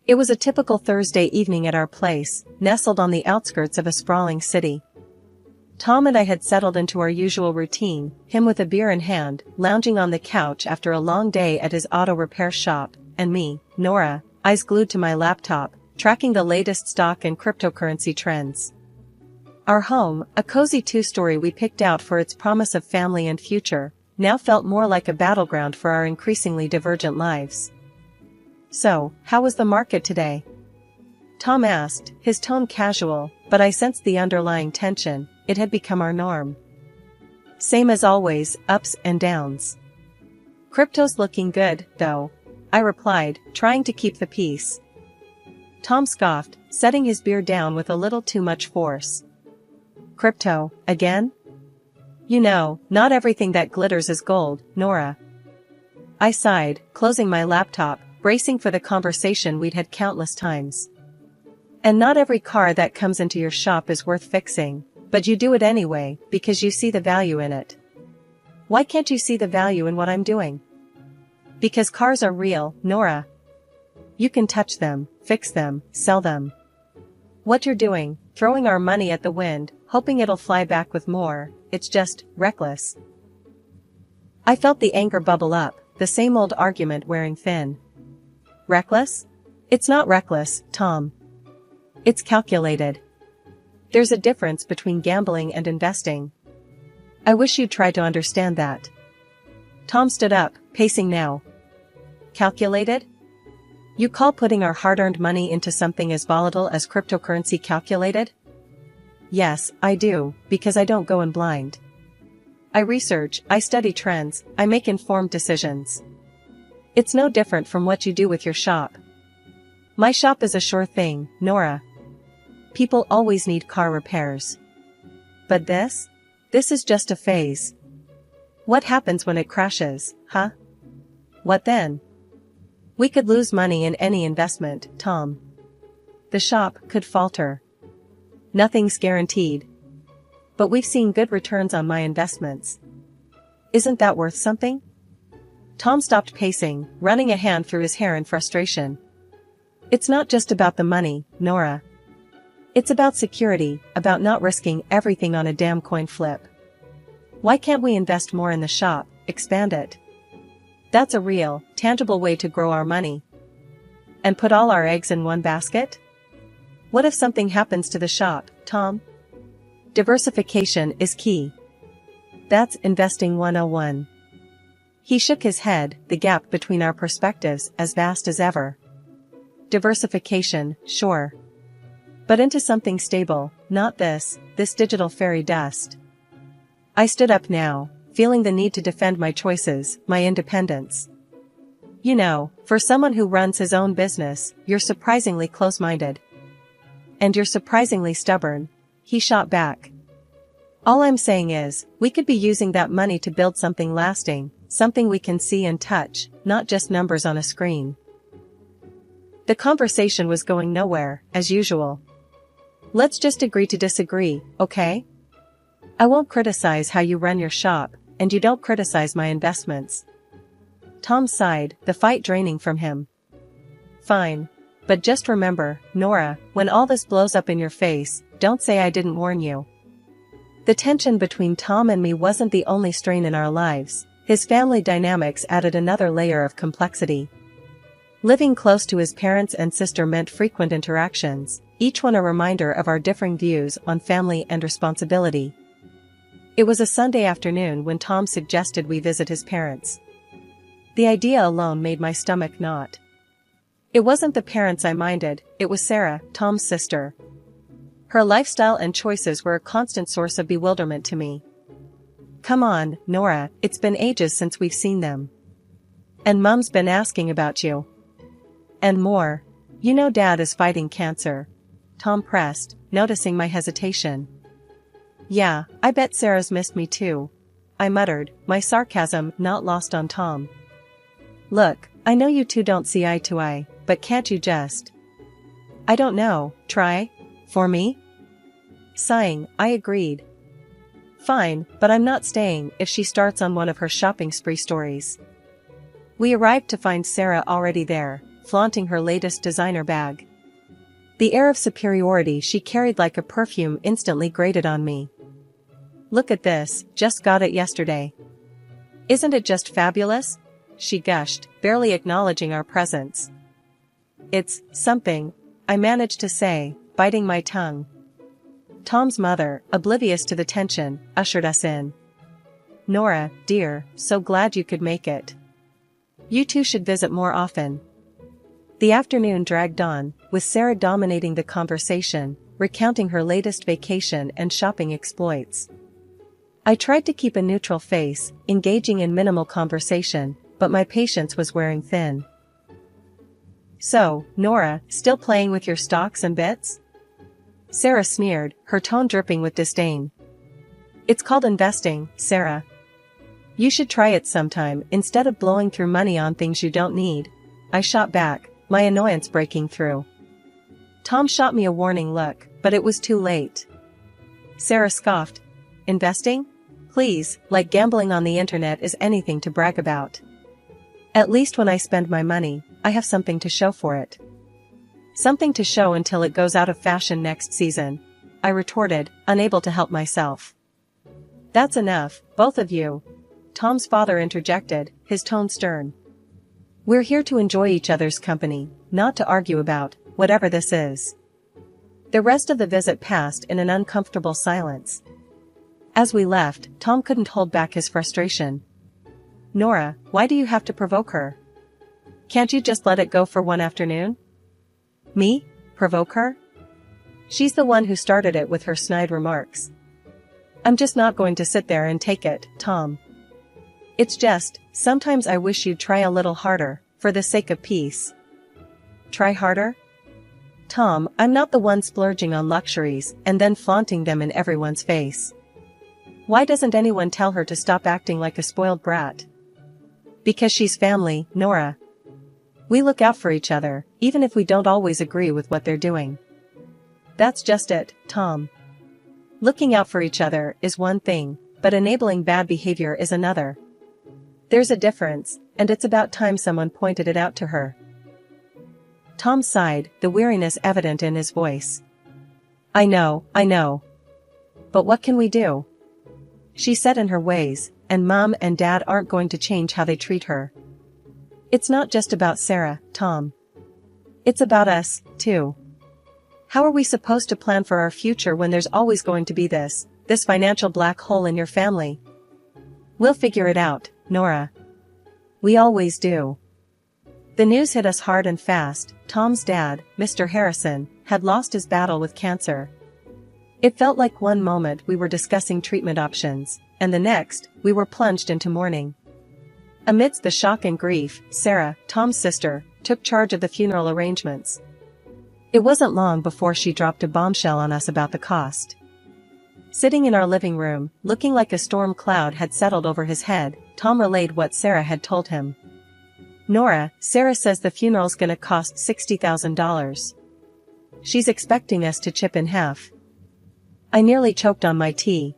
It was a typical Thursday evening at our place, nestled on the outskirts of a sprawling city. Tom and I had settled into our usual routine, him with a beer in hand, lounging on the couch after a long day at his auto repair shop, and me, Nora, eyes glued to my laptop, tracking the latest stock and cryptocurrency trends. Our home, a cozy two-story we picked out for its promise of family and future, now felt more like a battleground for our increasingly divergent lives. "So, how was the market today?" Tom asked, his tone casual, but I sensed the underlying tension. It had become our norm. "Same as always, ups and downs." "Crypto's looking good, though," I replied, trying to keep the peace. Tom scoffed, setting his beer down with a little too much force. "Crypto, again? You know, not everything that glitters is gold, Nora." I sighed, closing my laptop, bracing for the conversation we'd had countless times. "And not every car that comes into your shop is worth fixing, but you do it anyway, because you see the value in it." "Why can't you see the value in what I'm doing?" "Because cars are real, Nora. You can touch them, fix them, sell them. What you're doing, throwing our money at the wind, hoping it'll fly back with more, it's just reckless." I felt the anger bubble up, the same old argument wearing thin. "Reckless? It's not reckless, Tom. It's calculated. There's a difference between gambling and investing. I wish you'd try to understand that." Tom stood up, pacing now. "Calculated? You call putting our hard-earned money into something as volatile as cryptocurrency calculated?" "Yes, I do, because I don't go in blind. I research, I study trends, I make informed decisions. It's no different from what you do with your shop." "My shop is a sure thing, Nora. People always need car repairs. But this is just a phase. What happens when it crashes, huh? What then? We could lose money in any investment, Tom. The shop could falter. Nothing's guaranteed. But we've seen good returns on my investments. Isn't that worth something?" Tom stopped pacing, running a hand through his hair in frustration. "It's not just about the money, Nora. It's about security, about not risking everything on a damn coin flip. Why can't we invest more in the shop, expand it? That's a real, tangible way to grow our money. And put all our eggs in one basket? What if something happens to the shop, Tom? Diversification is key. That's investing 101. He shook his head, the gap between our perspectives as vast as ever. "Diversification, sure. But into something stable, not this digital fairy dust." I stood up now, feeling the need to defend my choices, my independence. "You know, for someone who runs his own business, you're surprisingly close-minded. And you're surprisingly stubborn," he shot back. "All I'm saying is, we could be using that money to build something lasting, something we can see and touch, not just numbers on a screen." The conversation was going nowhere, as usual. "Let's just agree to disagree, okay? I won't criticize how you run your shop, and you don't criticize my investments." Tom sighed, the fight draining from him. "Fine. But just remember, Nora, when all this blows up in your face, don't say I didn't warn you." The tension between Tom and me wasn't the only strain in our lives. His family dynamics added another layer of complexity. Living close to his parents and sister meant frequent interactions, each one a reminder of our differing views on family and responsibility. It was a Sunday afternoon when Tom suggested we visit his parents. The idea alone made my stomach knot. It wasn't the parents I minded, it was Sarah, Tom's sister. Her lifestyle and choices were a constant source of bewilderment to me. "Come on, Nora, it's been ages since we've seen them. And Mum's been asking about you. And more. You know Dad is fighting cancer." Tom pressed, noticing my hesitation. "Yeah, I bet Sarah's missed me too," I muttered, my sarcasm not lost on Tom. "Look, I know you two don't see eye to eye, but can't you just—" "I don't know, try? For me?" Sighing, I agreed. "Fine, but I'm not staying if she starts on one of her shopping spree stories." We arrived to find Sarah already there, flaunting her latest designer bag. The air of superiority she carried like a perfume instantly grated on me. "Look at this, just got it yesterday. Isn't it just fabulous?" she gushed, barely acknowledging our presence. "It's something," I managed to say, biting my tongue. Tom's mother, oblivious to the tension, ushered us in. "Nora, dear, so glad you could make it. You two should visit more often." The afternoon dragged on, with Sarah dominating the conversation, recounting her latest vacation and shopping exploits. I tried to keep a neutral face, engaging in minimal conversation, but my patience was wearing thin. "So, Nora, still playing with your stocks and bits?" Sarah sneered, her tone dripping with disdain. "It's called investing, Sarah. You should try it sometime instead of blowing through money on things you don't need," I shot back, my annoyance breaking through. Tom shot me a warning look, but it was too late. Sarah scoffed. "Investing? Please, like gambling on the internet is anything to brag about. At least when I spend my money, I have something to show for it." "Something to show until it goes out of fashion next season," I retorted, unable to help myself. "That's enough, both of you," Tom's father interjected, his tone stern. "We're here to enjoy each other's company, not to argue about whatever this is." The rest of the visit passed in an uncomfortable silence. As we left, Tom couldn't hold back his frustration. "Nora, why do you have to provoke her? Can't you just let it go for one afternoon?" "Me? Provoke her? She's the one who started it with her snide remarks. I'm just not going to sit there and take it, Tom. It's just, sometimes I wish you'd try a little harder, for the sake of peace." "Try harder? Tom, I'm not the one splurging on luxuries and then flaunting them in everyone's face. Why doesn't anyone tell her to stop acting like a spoiled brat?" "Because she's family, Nora. We look out for each other, even if we don't always agree with what they're doing." "That's just it, Tom. Looking out for each other is one thing, but enabling bad behavior is another. There's a difference, and it's about time someone pointed it out to her." Tom sighed, the weariness evident in his voice. I know. But what can we do? She's set in her ways, and Mom and Dad aren't going to change how they treat her. It's not just about Sarah, Tom. It's about us, too. How are we supposed to plan for our future when there's always going to be this financial black hole in your family? We'll figure it out, Nora. We always do. The news hit us hard and fast. Tom's dad, Mr. Harrison, had lost his battle with cancer. It felt like one moment we were discussing treatment options, and the next, we were plunged into mourning. Amidst the shock and grief, Sarah, Tom's sister, took charge of the funeral arrangements. It wasn't long before she dropped a bombshell on us about the cost. Sitting in our living room, looking like a storm cloud had settled over his head, Tom relayed what Sarah had told him. "Nora, Sarah says the funeral's gonna cost $60,000. She's expecting us to chip in half." I nearly choked on my tea.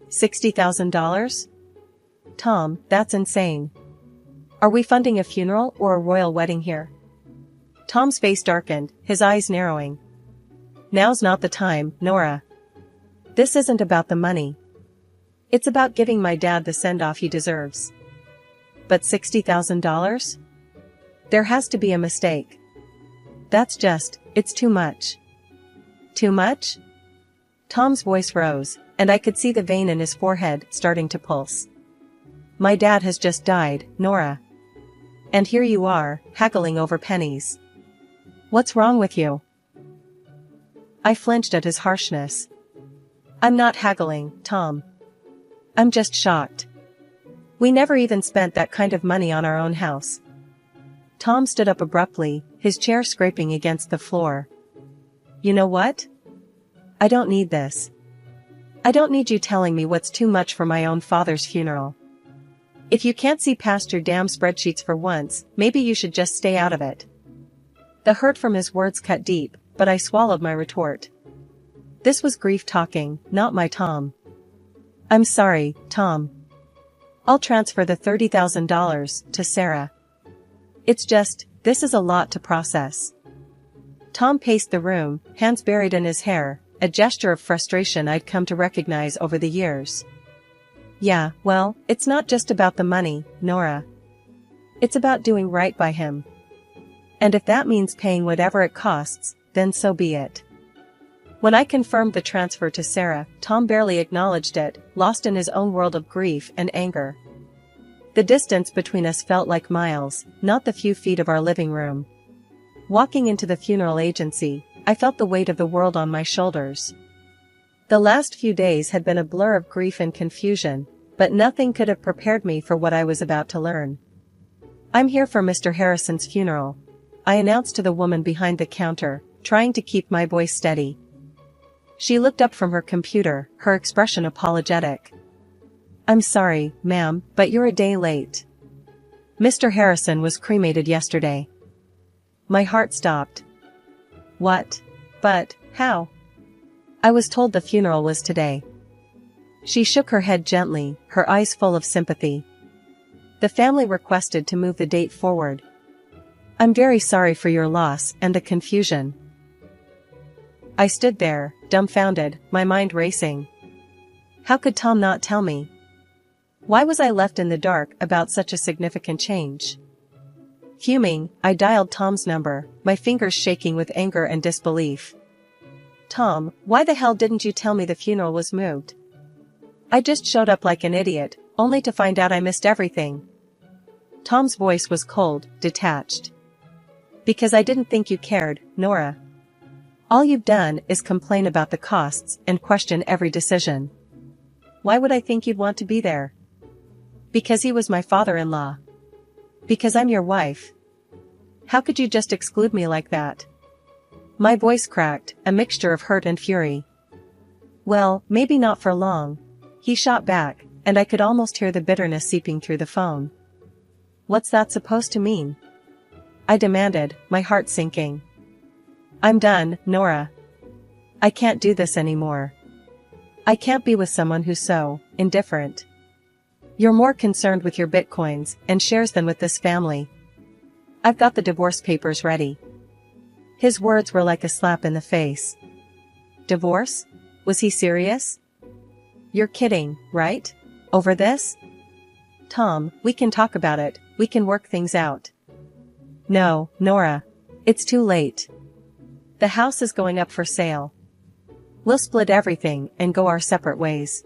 $60,000? Tom, that's insane. Are we funding a funeral or a royal wedding here? Tom's face darkened, his eyes narrowing. Now's not the time, Nora. This isn't about the money. It's about giving my dad the send-off he deserves. But $60,000? There has to be a mistake. It's too much. Too much? Tom's voice rose, and I could see the vein in his forehead starting to pulse. My dad has just died, Nora. And here you are, haggling over pennies. What's wrong with you? I flinched at his harshness. I'm not haggling, Tom. I'm just shocked. We never even spent that kind of money on our own house. Tom stood up abruptly, his chair scraping against the floor. You know what? I don't need this. I don't need you telling me what's too much for my own father's funeral. If you can't see past your damn spreadsheets for once, maybe you should just stay out of it. The hurt from his words cut deep, but I swallowed my retort. This was grief talking, not my Tom. I'm sorry, Tom. I'll transfer the $30,000 to Sarah. It's just, This is a lot to process. Tom paced the room, hands buried in his hair, a gesture of frustration I'd come to recognize over the years. Yeah, well, it's not just about the money, Nora. It's about doing right by him. And if that means paying whatever it costs, then so be it. When I confirmed the transfer to Sarah, Tom barely acknowledged it, lost in his own world of grief and anger. The distance between us felt like miles, not the few feet of our living room. Walking into the funeral agency, I felt the weight of the world on my shoulders. The last few days had been a blur of grief and confusion, but nothing could have prepared me for what I was about to learn. I'm here for Mr. Harrison's funeral, I announced to the woman behind the counter, trying to keep my voice steady. She looked up from her computer, her expression apologetic. I'm sorry, ma'am, but you're a day late. Mr. Harrison was cremated yesterday. My heart stopped. What? But, how? I was told the funeral was today. She shook her head gently, her eyes full of sympathy. The family requested to move the date forward. I'm very sorry for your loss and the confusion. I stood there, dumbfounded, my mind racing. How could Tom not tell me? Why was I left in the dark about such a significant change? Fuming, I dialed Tom's number, my fingers shaking with anger and disbelief. Tom, why the hell didn't you tell me the funeral was moved? I just showed up like an idiot, only to find out I missed everything. Tom's voice was cold, detached. Because I didn't think you cared, Nora. All you've done is complain about the costs and question every decision. Why would I think you'd want to be there? Because he was my father-in-law. Because I'm your wife. How could you just exclude me like that? My voice cracked, a mixture of hurt and fury. Well, maybe not for long. He shot back, and I could almost hear the bitterness seeping through the phone. What's that supposed to mean? I demanded, my heart sinking. I'm done, Nora. I can't do this anymore. I can't be with someone who's so indifferent. You're more concerned with your bitcoins and shares than with this family. I've got the divorce papers ready. His words were like a slap in the face. Divorce? Was he serious? You're kidding, right? Over this? Tom, we can talk about it, we can work things out. No, Nora. It's too late. The house is going up for sale. We'll split everything and go our separate ways.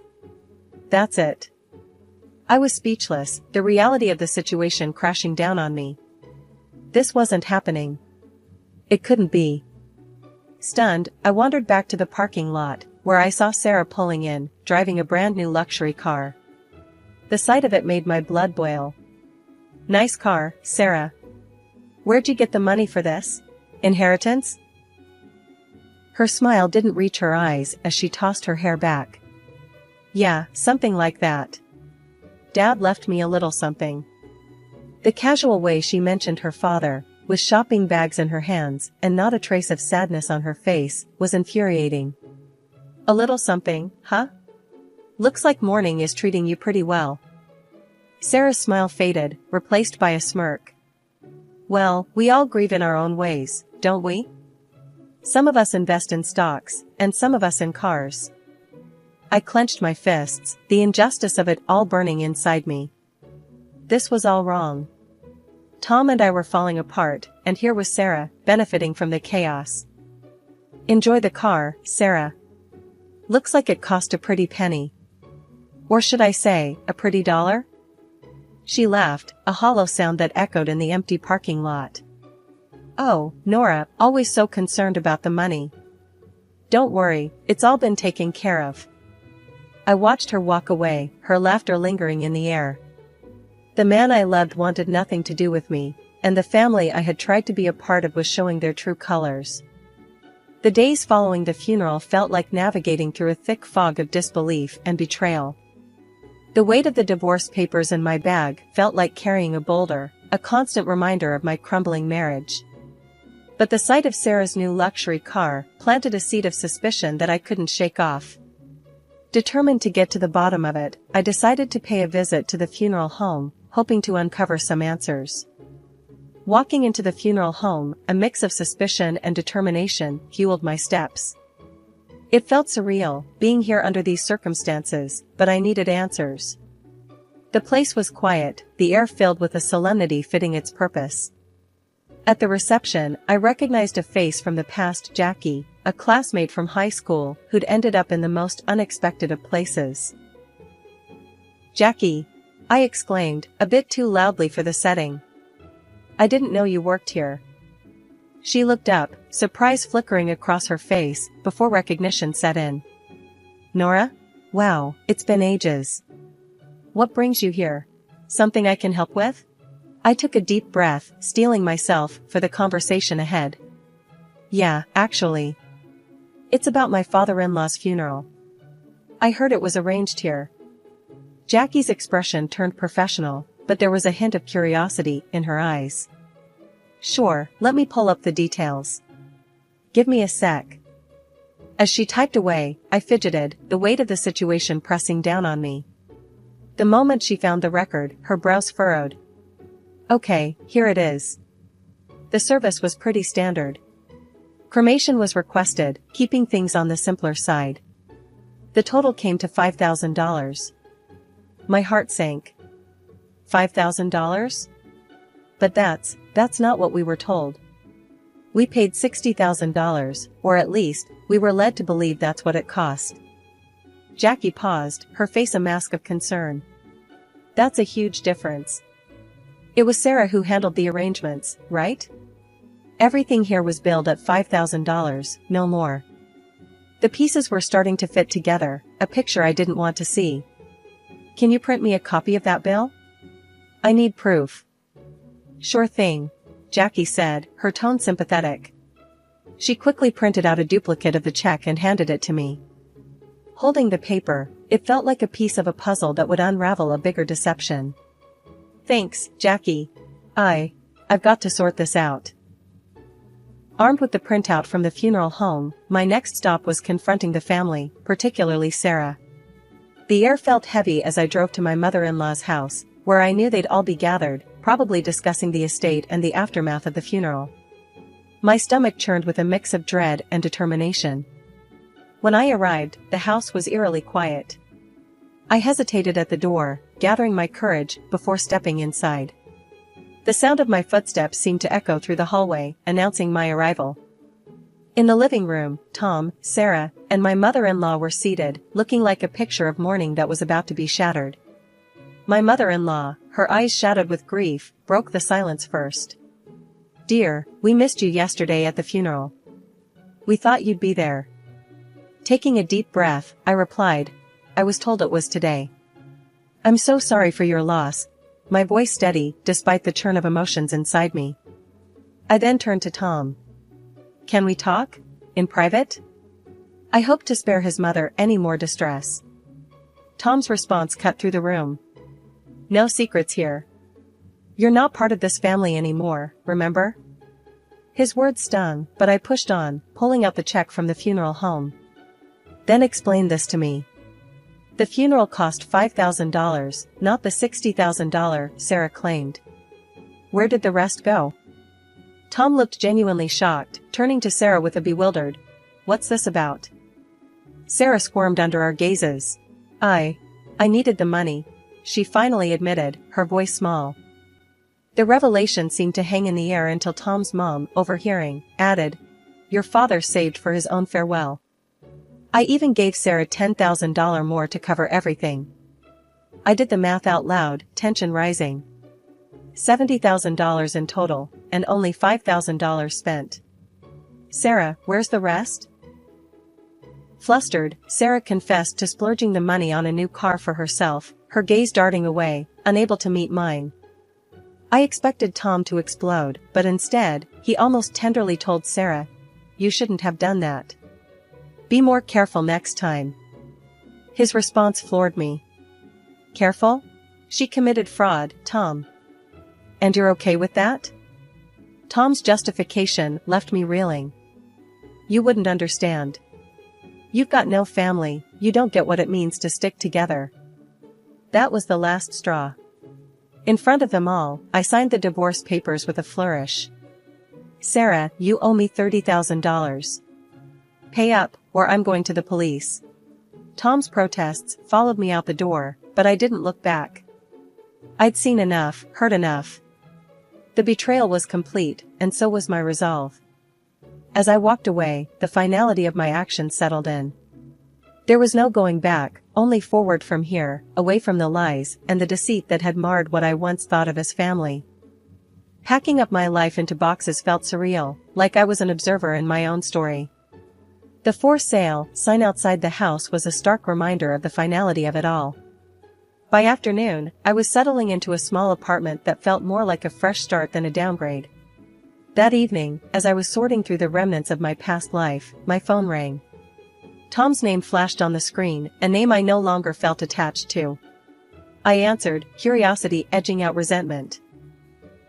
That's it. I was speechless, the reality of the situation crashing down on me. This wasn't happening. It couldn't be. Stunned, I wandered back to the parking lot, where I saw Sarah pulling in, driving a brand new luxury car. The sight of it made my blood boil. Nice car, Sarah. Where'd you get the money for this? Inheritance? Her smile didn't reach her eyes as she tossed her hair back. Yeah, something like that. Dad left me a little something. The casual way she mentioned her father, with shopping bags in her hands and not a trace of sadness on her face, was infuriating. A little something, huh? Looks like morning is treating you pretty well. Sarah's smile faded, replaced by a smirk. Well, we all grieve in our own ways, don't we? Some of us invest in stocks, and some of us in cars. I clenched my fists, the injustice of it all burning inside me. This was all wrong. Tom and I were falling apart, and here was Sarah, benefiting from the chaos. Enjoy the car, Sarah. Looks like it cost a pretty penny. Or should I say, a pretty dollar? She laughed, a hollow sound that echoed in the empty parking lot. Oh, Nora, always so concerned about the money. Don't worry, it's all been taken care of. I watched her walk away, her laughter lingering in the air. The man I loved wanted nothing to do with me, and the family I had tried to be a part of was showing their true colors. The days following the funeral felt like navigating through a thick fog of disbelief and betrayal. The weight of the divorce papers in my bag felt like carrying a boulder, a constant reminder of my crumbling marriage. But the sight of Sarah's new luxury car planted a seed of suspicion that I couldn't shake off. Determined to get to the bottom of it, I decided to pay a visit to the funeral home, hoping to uncover some answers. Walking into the funeral home, a mix of suspicion and determination fueled my steps. It felt surreal, being here under these circumstances, but I needed answers. The place was quiet, the air filled with a solemnity fitting its purpose. At the reception, I recognized a face from the past: Jackie, a classmate from high school who'd ended up in the most unexpected of places. "Jackie!" I exclaimed, a bit too loudly for the setting. "I didn't know you worked here." She looked up, surprise flickering across her face, before recognition set in. "Nora? Wow, it's been ages. What brings you here? Something I can help with?" I took a deep breath, steeling myself for the conversation ahead. "Yeah, actually. It's about my father-in-law's funeral. I heard it was arranged here." Jackie's expression turned professional, but there was a hint of curiosity in her eyes. "Sure, let me pull up the details. Give me a sec." As she typed away, I fidgeted, the weight of the situation pressing down on me. The moment she found the record, her brows furrowed. "Okay, here it is." The service was pretty standard. Cremation was requested, keeping things on the simpler side. The total came to $5,000. My heart sank. $5,000? But that's not what we were told. We paid $60,000, or at least, we were led to believe that's what it cost. Jackie paused, her face a mask of concern. "That's a huge difference. It was Sarah who handled the arrangements, right? Everything here was billed at $5,000, no more." The pieces were starting to fit together, a picture I didn't want to see. "Can you print me a copy of that bill? I need proof." "Sure thing," Jackie said, her tone sympathetic. She quickly printed out a duplicate of the check and handed it to me. Holding the paper, it felt like a piece of a puzzle that would unravel a bigger deception. "Thanks, Jackie. I've got to sort this out." Armed with the printout from the funeral home, my next stop was confronting the family, particularly Sarah. The air felt heavy as I drove to my mother-in-law's house, where I knew they'd all be gathered, probably discussing the estate and the aftermath of the funeral. My stomach churned with a mix of dread and determination. When I arrived, the house was eerily quiet. I hesitated at the door, gathering my courage before stepping inside. The sound of my footsteps seemed to echo through the hallway, announcing my arrival. In the living room, Tom, Sarah, and my mother-in-law were seated, looking like a picture of mourning that was about to be shattered. My mother-in-law, her eyes shadowed with grief, broke the silence first. "Dear, we missed you yesterday at the funeral. We thought you'd be there." Taking a deep breath, I replied, "I was told it was today." "I'm so sorry for your loss," my voice steady, despite the churn of emotions inside me. I then turned to Tom. "Can we talk? In private?" I hoped to spare his mother any more distress. Tom's response cut through the room. "No secrets here. You're not part of this family anymore, remember?" His words stung, but I pushed on, pulling out the check from the funeral home. "Then explain this to me. The funeral cost $5,000, not the $60,000, Sarah claimed. Where did the rest go?" Tom looked genuinely shocked, turning to Sarah with a bewildered, "What's this about?" Sarah squirmed under our gazes. I needed the money," she finally admitted, her voice small. The revelation seemed to hang in the air until Tom's mom, overhearing, added, "Your father saved for his own farewell. I even gave Sarah $10,000 more to cover everything." I did the math out loud, tension rising. $70,000 in total, and only $5,000 spent. "Sarah, where's the rest?" Flustered, Sarah confessed to splurging the money on a new car for herself, her gaze darting away, unable to meet mine. I expected Tom to explode, but instead, he almost tenderly told Sarah, "You shouldn't have done that. Be more careful next time." His response floored me. "Careful? She committed fraud, Tom. And you're okay with that?" Tom's justification left me reeling. "You wouldn't understand. You've got no family, you don't get what it means to stick together." That was the last straw. In front of them all, I signed the divorce papers with a flourish. Sarah, you owe me $30,000. Pay up, or I'm going to the police. Tom's protests followed me out the door, but I didn't look back. I'd seen enough, heard enough. The betrayal was complete, and so was my resolve. As I walked away, the finality of my actions settled in. There was no going back, only forward from here, away from the lies and the deceit that had marred what I once thought of as family. Packing up my life into boxes felt surreal, like I was an observer in my own story. The for sale sign outside the house was a stark reminder of the finality of it all. By afternoon, I was settling into a small apartment that felt more like a fresh start than a downgrade. That evening, as I was sorting through the remnants of my past life, my phone rang. Tom's name flashed on the screen, a name I no longer felt attached to. I answered, curiosity edging out resentment.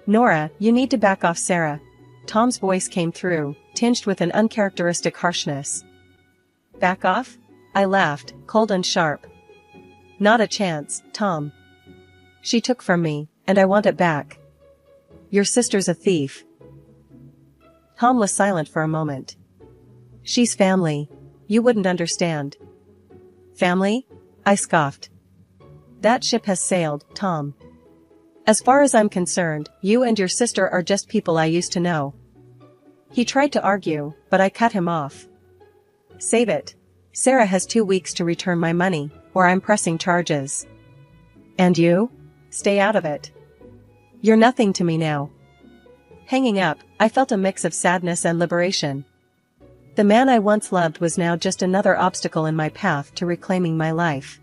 Nora, you need to back off, Sarah. Tom's voice came through, tinged with an uncharacteristic harshness. Back off? I laughed, cold and sharp. Not a chance, Tom. She took from me, and I want it back. Your sister's a thief. Tom was silent for a moment. She's family. You wouldn't understand. Family? I scoffed. That ship has sailed, Tom. As far as I'm concerned, you and your sister are just people I used to know. He tried to argue, but I cut him off. Save it. Sarah has 2 weeks to return my money, or I'm pressing charges. And you? Stay out of it. You're nothing to me now. Hanging up, I felt a mix of sadness and liberation. The man I once loved was now just another obstacle in my path to reclaiming my life.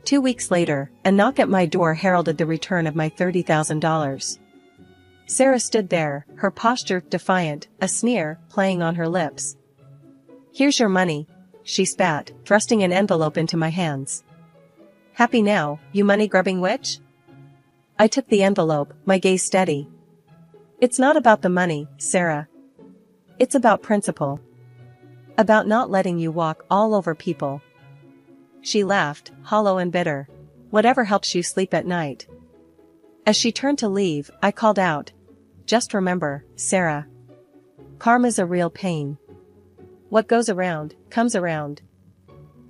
2 weeks later, a knock at my door heralded the return of my $30,000. Sarah stood there, her posture defiant, a sneer playing on her lips. Here's your money, she spat, thrusting an envelope into my hands. Happy now, you money-grubbing witch? I took the envelope, my gaze steady. It's not about the money, Sarah. It's about principle. About not letting you walk all over people. She laughed, hollow and bitter. Whatever helps you sleep at night. As she turned to leave, I called out. Just remember, Sarah. Karma's a real pain. What goes around, comes around.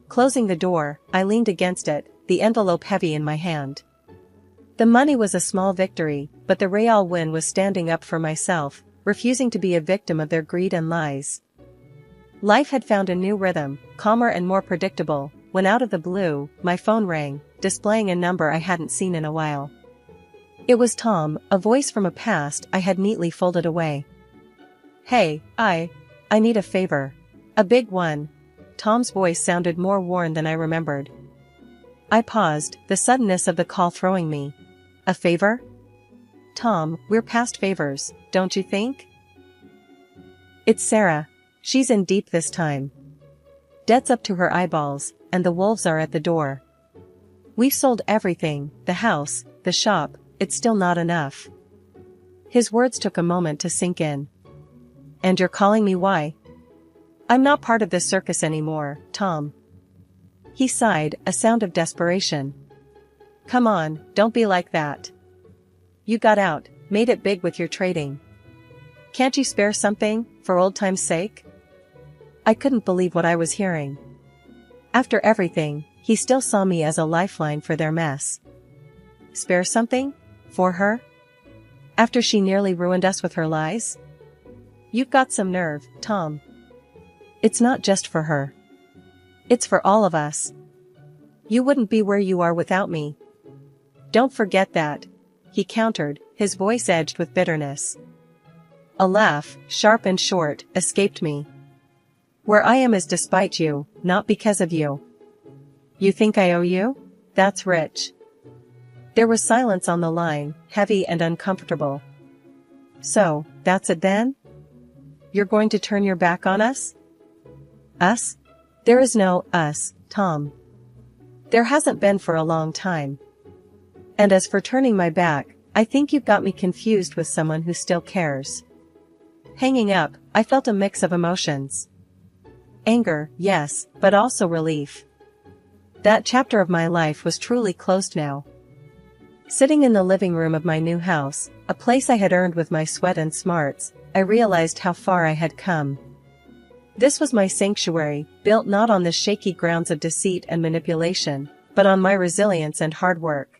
Closing the door, I leaned against it, the envelope heavy in my hand. The money was a small victory, but the real win was standing up for myself, refusing to be a victim of their greed and lies. Life had found a new rhythm, calmer and more predictable, when out of the blue, my phone rang, displaying a number I hadn't seen in a while. It was Tom, a voice from a past I had neatly folded away. Hey, I need a favor. A big one. Tom's voice sounded more worn than I remembered. I paused, the suddenness of the call throwing me. A favor? Tom, we're past favors, don't you think? It's Sarah. She's in deep this time. Debt's up to her eyeballs, and the wolves are at the door. We've sold everything, the house, the shop, it's still not enough. His words took a moment to sink in. And you're calling me why? I'm not part of this circus anymore, Tom. He sighed, a sound of desperation. Come on, don't be like that. You got out, made it big with your trading. Can't you spare something, for old time's sake? I couldn't believe what I was hearing. After everything, he still saw me as a lifeline for their mess. Spare something? For her? After she nearly ruined us with her lies? You've got some nerve, Tom. It's not just for her. It's for all of us. You wouldn't be where you are without me. Don't forget that, he countered, his voice edged with bitterness. A laugh, sharp and short, escaped me. Where I am is despite you, not because of you. You think I owe you? That's rich. There was silence on the line, heavy and uncomfortable. So, that's it then? You're going to turn your back on us? Us? There is no us, Tom. There hasn't been for a long time. And as for turning my back, I think you've got me confused with someone who still cares. Hanging up, I felt a mix of emotions. Anger, yes, but also relief. That chapter of my life was truly closed now. Sitting in the living room of my new house, a place I had earned with my sweat and smarts, I realized how far I had come. This was my sanctuary, built not on the shaky grounds of deceit and manipulation, but on my resilience and hard work.